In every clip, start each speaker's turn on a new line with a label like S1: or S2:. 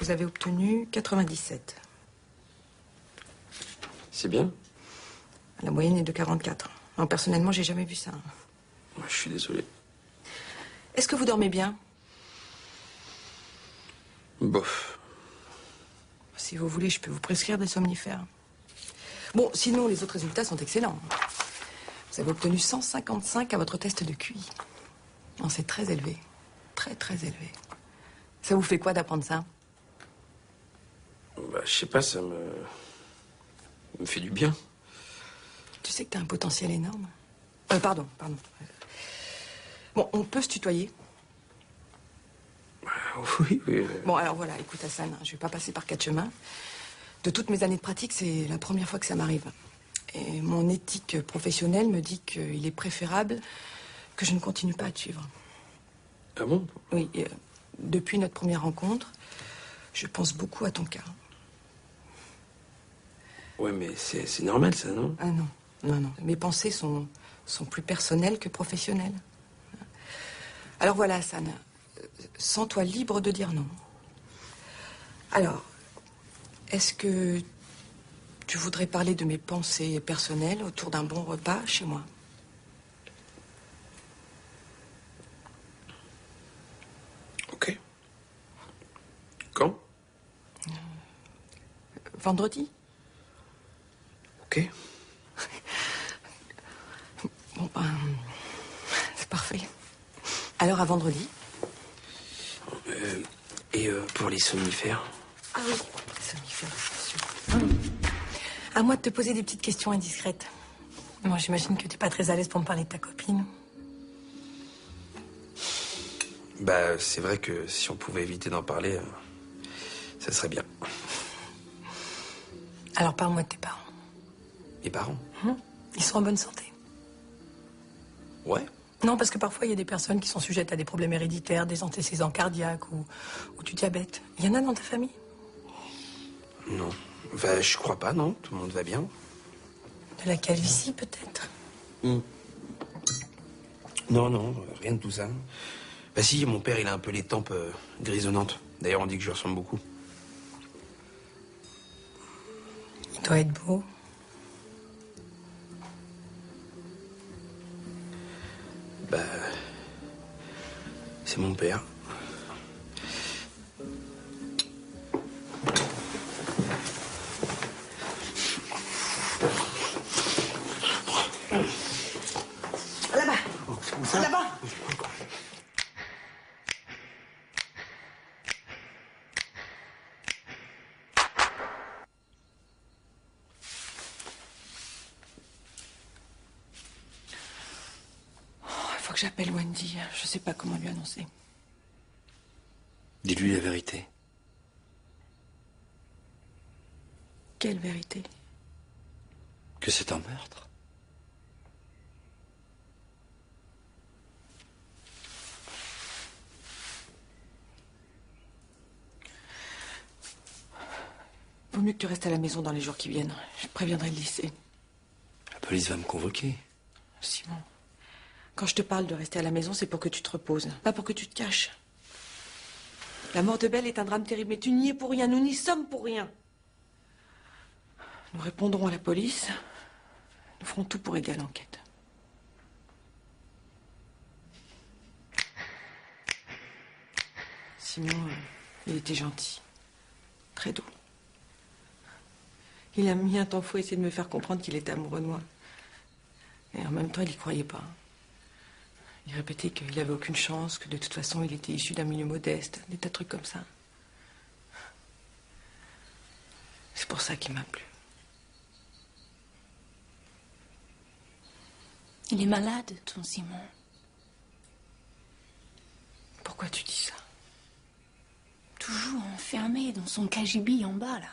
S1: Vous avez obtenu 97.
S2: C'est bien.
S1: La moyenne est de 44. Non, personnellement, j'ai jamais vu ça.
S2: Ouais, je suis désolé.
S1: Est-ce que vous dormez bien?
S2: Bof.
S1: Si vous voulez, je peux vous prescrire des somnifères. Bon, sinon, les autres résultats sont excellents. Vous avez obtenu 155 à votre test de QI. Non, c'est très élevé. Très, très élevé. Ça vous fait quoi d'apprendre ça?
S2: Bah, je sais pas, ça me fait du bien.
S1: Tu sais que t'as un potentiel énorme. Pardon. Bon, on peut se tutoyer?
S2: Oui.
S1: Bon, alors voilà, écoute Hassan, je vais pas passer par 4 chemins. De toutes mes années de pratique, c'est la première fois que ça m'arrive. Et mon éthique professionnelle me dit qu'il est préférable que je ne continue pas à te suivre.
S2: Ah bon?
S1: Oui, depuis notre première rencontre, je pense beaucoup à ton cas.
S2: Ouais, mais c'est normal, ça, non?
S1: Ah non. Mes pensées sont plus personnelles que professionnelles. Alors voilà, Hassan, sens-toi libre de dire non. Alors, est-ce que tu voudrais parler de mes pensées personnelles autour d'un bon repas chez moi?
S2: Ok. Quand?
S1: Vendredi?
S2: Ok.
S1: Bon, ben, c'est parfait. Alors, à vendredi?
S2: Et pour les somnifères?
S1: Ah oui, somnifères, bien sûr. À moi de te poser des petites questions indiscrètes. Moi, j'imagine que tu n'es pas très à l'aise pour me parler de ta copine.
S2: Bah, c'est vrai que si on pouvait éviter d'en parler, ça serait bien.
S1: Alors, parle-moi de tes parents.
S2: Les parents?
S1: Ils sont en bonne santé?
S2: Ouais.
S1: Non, parce que parfois, il y a des personnes qui sont sujettes à des problèmes héréditaires, des antécédents cardiaques ou du diabète. Il y en a dans ta famille?
S2: Non. Enfin, je crois pas, non. Tout le monde va bien.
S1: De la calvitie, peut-être?
S2: Non, rien de tout ça. Bah si, mon père, il a un peu les tempes grisonnantes. D'ailleurs, on dit que je lui ressemble beaucoup.
S1: Il doit être beau.
S2: Bah... c'est mon père.
S1: Là-bas. Là-bas. Il faut que j'appelle Wendy. Je sais pas comment lui annoncer.
S3: Dis-lui la vérité.
S1: Quelle vérité?
S3: Que c'est un meurtre.
S1: Vaut mieux que tu restes à la maison dans les jours qui viennent. Je préviendrai le lycée.
S3: La police va me convoquer.
S1: Simon, quand je te parle de rester à la maison, c'est pour que tu te reposes, pas pour que tu te caches. La mort de Belle est un drame terrible, mais tu n'y es pour rien, nous n'y sommes pour rien. Nous répondrons à la police. Nous ferons tout pour aider à l'enquête. Simon, il était gentil. Très doux. Il a mis un temps fou à essayer de me faire comprendre qu'il était amoureux de moi. Et en même temps, il n'y croyait pas. Il répétait qu'il n'avait aucune chance, que de toute façon, il était issu d'un milieu modeste, des tas de trucs comme ça. C'est pour ça qu'il m'a plu.
S4: Il est malade, ton Simon.
S1: Pourquoi tu dis ça?
S4: Toujours enfermé dans son cagibi en bas, là.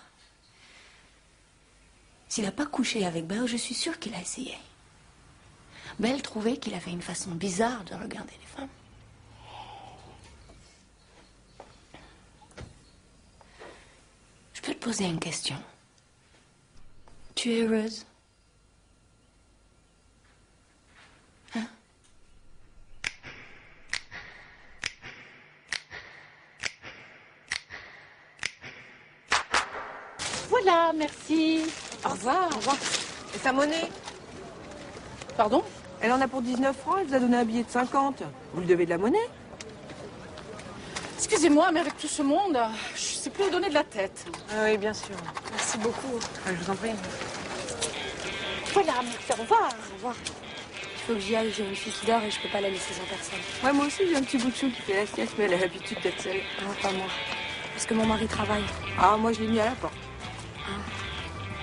S4: S'il n'a pas couché avec Belle, je suis sûre qu'il a essayé. Belle trouvait qu'il avait une façon bizarre de regarder les femmes. Je peux te poser une question. Tu es heureuse? Hein?
S5: Voilà, merci. Au revoir.
S1: Au revoir. Et sa monnaie?
S5: Pardon?
S1: Elle en a pour 19 francs, elle vous a donné un billet de 50. Vous lui devez de la monnaie?
S5: Excusez-moi, mais avec tout ce monde, je sais plus où donner de la tête.
S1: Ah oui, bien sûr. Merci beaucoup. Je vous en prie.
S5: Voilà, merci, au revoir.
S1: Au revoir.
S4: Il faut que j'y aille, j'ai une fille qui dort et je peux pas la laisser sans personne.
S1: Ouais, moi aussi, j'ai un petit bout de chou qui fait la sieste, mais elle a l'habitude d'être seule.
S4: Non, pas moi. Parce que mon mari travaille.
S1: Ah, moi, je l'ai mis à la porte.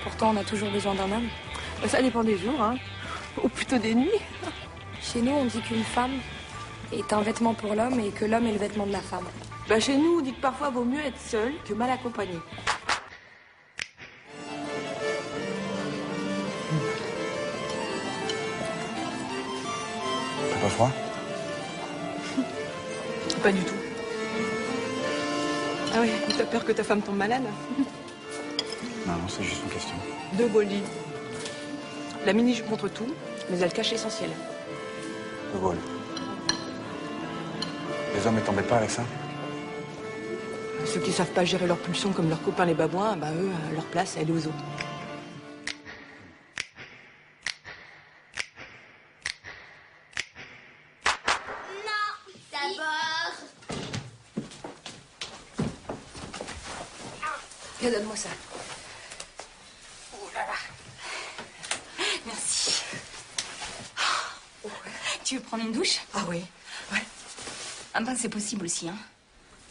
S4: Pourtant, on a toujours besoin d'un homme.
S1: Ça dépend des jours, hein. Ou plutôt des nuits.
S4: Chez nous, on dit qu'une femme est un vêtement pour l'homme et que l'homme est le vêtement de la femme.
S1: Bah, chez nous, on dit que parfois, vaut mieux être seul que mal accompagné.
S6: T'as pas froid?
S1: Pas du tout. Ah oui, t'as peur que ta femme tombe malade?
S6: Non, non, c'est juste une question.
S1: De Gaulle. La mini joue contre tout, mais elle cache l'essentiel.
S6: De Gaulle. Les hommes ne t'embêtent pas avec ça?
S1: Ceux qui savent pas gérer leurs pulsions comme leurs copains les babouins, bah eux, leur place, elle est aux autres. Viens, donne-moi ça. Oh là là.
S4: Merci. Tu veux prendre une douche?
S1: Ah oui, ouais,
S4: Ah ben, c'est possible aussi, hein.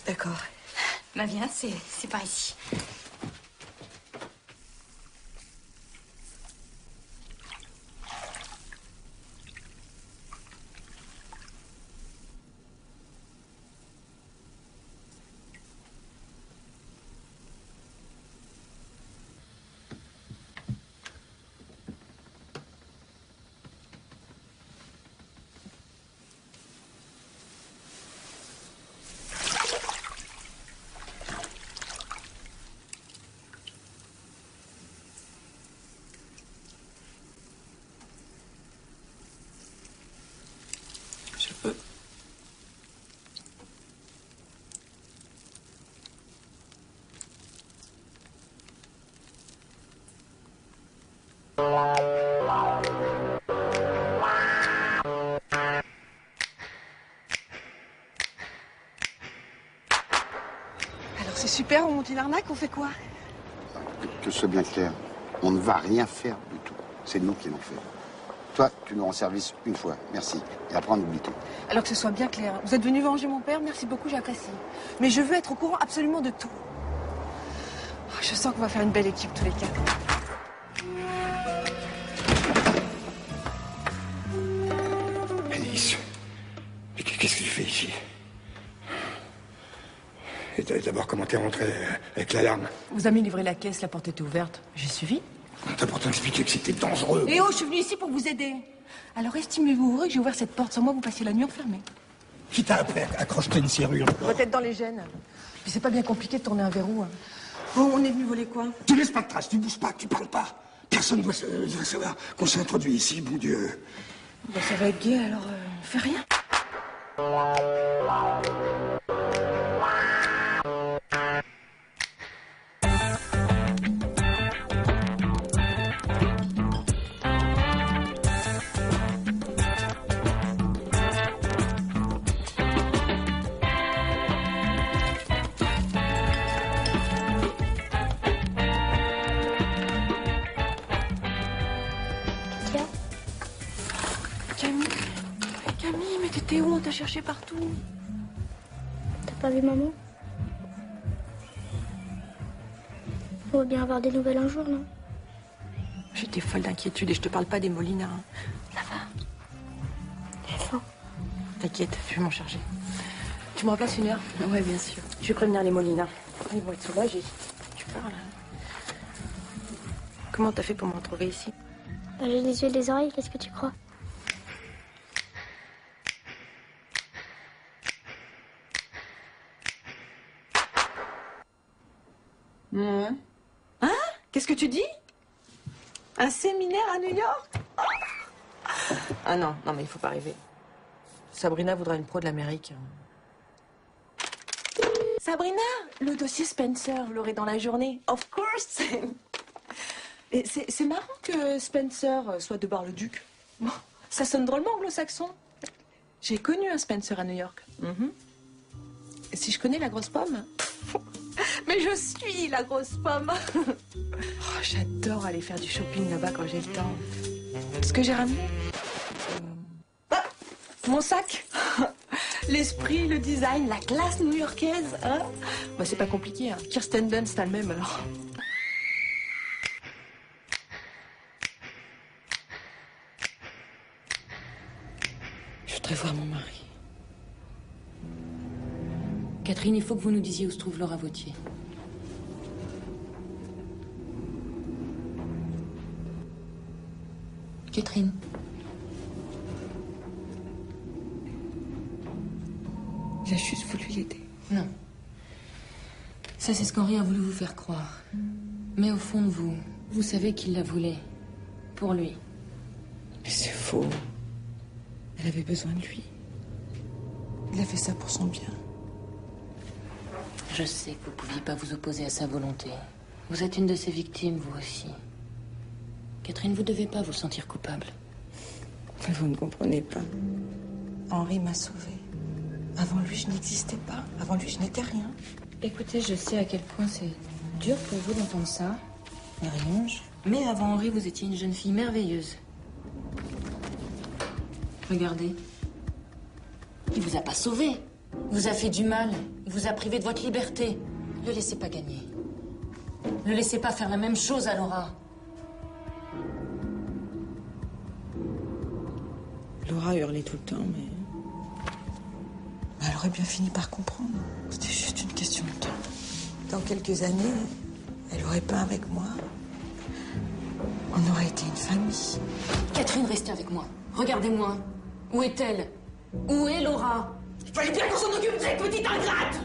S1: d'accord.
S4: Bah viens, c'est par ici.
S1: Je peux. Alors c'est super, on monte une arnaque, on fait quoi?
S7: Que ce soit bien clair, on ne va rien faire du tout. C'est nous qui l'ont fait. Toi, tu nous rends service une fois, merci. Et après, on oublie tout.
S1: Alors que ce soit bien clair, vous êtes venu venger mon père, merci beaucoup, j'apprécie. Mais je veux être au courant absolument de tout. Oh, je sens qu'on va faire une belle équipe tous les quatre.
S8: Alice, mais qu'est-ce que tu fais ici? Et d'abord, comment t'es rentré avec l'alarme?
S1: Vous avez livré la caisse, la porte était ouverte. J'ai suivi.
S8: On t'a pourtant expliqué que c'était dangereux.
S1: Et oh, je suis venue ici pour vous aider. Alors estimez-vous heureux que j'ai ouvert cette porte sans moi, vous passiez la nuit enfermée.
S8: Qui t'a appris? Accroche-toi une serrure.
S1: Peut-être dans les gènes. Puis c'est pas bien compliqué de tourner un verrou. Hein. Bon, on est venu voler quoi?
S8: Tu laisses pas de traces, tu bouges pas, tu parles pas. Personne ne doit savoir qu'on s'est introduit ici, bon Dieu.
S1: Bah, ça va être gai, alors on fait rien. Camille, mais t'étais où? On t'a cherché partout.
S9: T'as pas vu maman? On va bien avoir des nouvelles un jour, non?
S1: J'étais folle d'inquiétude et je te parle pas des Molinas. Hein.
S9: Ça va? J'ai faim.
S1: T'inquiète, je vais m'en charger. Tu me remplaces une heure? Ouais, bien sûr. Je vais prévenir les Molinas. Ils vont être soulagés. Tu parles. Comment t'as fait pour me retrouver ici?
S9: J'ai les yeux et les oreilles, qu'est-ce que tu crois?
S1: Hein? Qu'est-ce que tu dis? Un séminaire à New York? Ah non, non mais il faut pas rêver. Sabrina voudra une pro de l'Amérique.
S10: Sabrina, le dossier Spencer, vous l'aurez dans la journée. Of course. Et c'est marrant que Spencer soit de Bar-le-Duc. Bon, ça sonne drôlement anglo-saxon. J'ai connu un Spencer à New York. Si je connais la grosse pomme. Mais je suis la grosse pomme. Oh, j'adore aller faire du shopping là-bas quand j'ai le temps. Ce que j'ai ramené. Ah, mon sac. L'esprit, le design, la classe new-yorkaise. Hein, bah, c'est pas compliqué. Hein. Kirsten Dunst elle-même alors.
S1: Je voudrais voir mon mari.
S11: Catherine, il faut que vous nous disiez où se trouve Laura Vautier. Catherine.
S1: Il a juste voulu l'aider.
S11: Non. Ça, c'est ce qu'Henri a voulu vous faire croire. Mais au fond de vous, vous savez qu'il la voulait. Pour lui.
S1: Mais c'est faux. Elle avait besoin de lui. Il a fait ça pour son bien.
S11: Je sais que vous ne pouviez pas vous opposer à sa volonté. Vous êtes une de ses victimes, vous aussi. Catherine, vous ne devez pas vous sentir coupable.
S1: Mais vous ne comprenez pas. Henri m'a sauvée. Avant lui, je n'existais pas. Avant lui, je n'étais rien.
S11: Écoutez, je sais à quel point c'est dur pour vous d'entendre ça, Marie-Ange. Mais avant Henri, vous étiez une jeune fille merveilleuse. Regardez. Il vous a pas sauvé. Il vous a fait du mal. Il vous a privé de votre liberté. Ne le laissez pas gagner. Ne laissez pas faire la même chose à Laura.
S1: Laura hurlait tout le temps, mais elle aurait bien fini par comprendre. C'était juste une question de temps. Dans quelques années, elle aurait peint avec moi. On aurait été une famille.
S11: Catherine, restez avec moi. Regardez-moi. Où est-elle? Où est Laura?
S1: Il fallait bien qu'on s'en occupe de cette petite ingrate!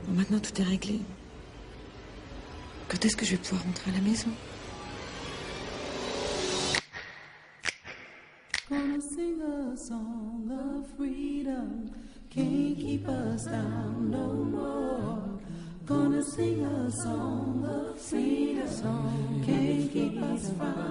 S1: Bon, maintenant, tout est réglé. Quand est-ce que je vais pouvoir rentrer à la maison?
S12: Gonna sing a song of freedom, can't keep us down no more. Gonna sing a song of freedom, can't keep us from